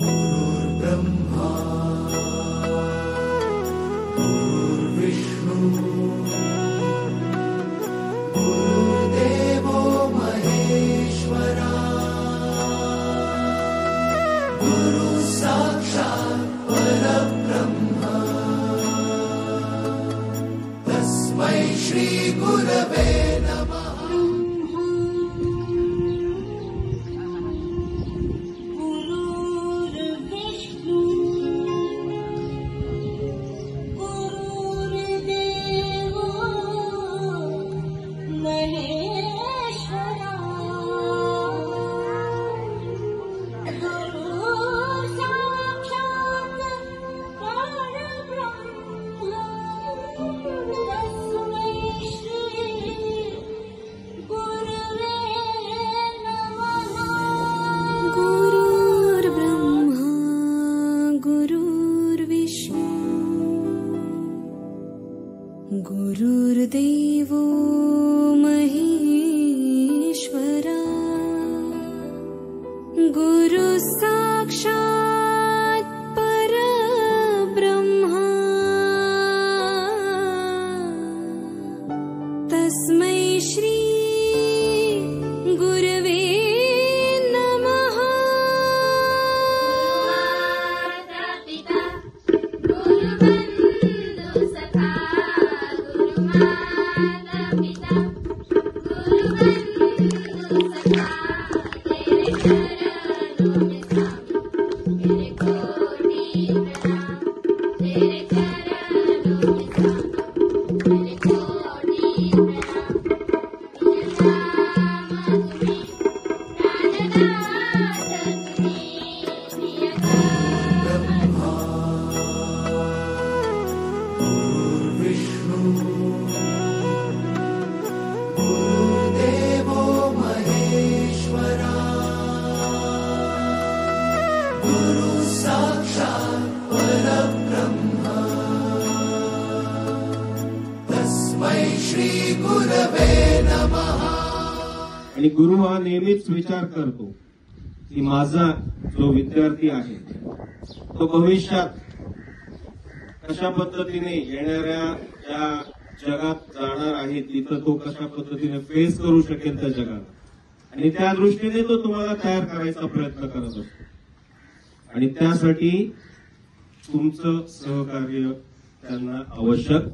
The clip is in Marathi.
गुरुर्ब्रह्मा गुरुर्विष्णु गुरुर्देवो महेश्वरा गुरु साक्षात् परब्रह्म तस्मै श्री गुरवे नमः। गुरुर्देवो महेश्वरा गुरु साक्षात् परब्रह्मा तस्मै श्री गुरवे नमः। गुरुर्देवो महेश्वरा गुरु साक्षात् परब्रह्म तस्मै श्री गुरवे नमः। आणि गुरु हा नेहमीच विचार करतो की माझा जो विद्यार्थी आहे तो भविष्यात कशा पद्धतीने येणाऱ्या ज्या जगात जाणार आहे तिथं तो कशा पद्धतीने फेस करू शकेल त्या जगाला, आणि त्या दृष्टीने तो तुम्हाला तयार करायचा प्रयत्न करत असतो. आणि त्यासाठी तुमचं सहकार्य त्यांना आवश्यक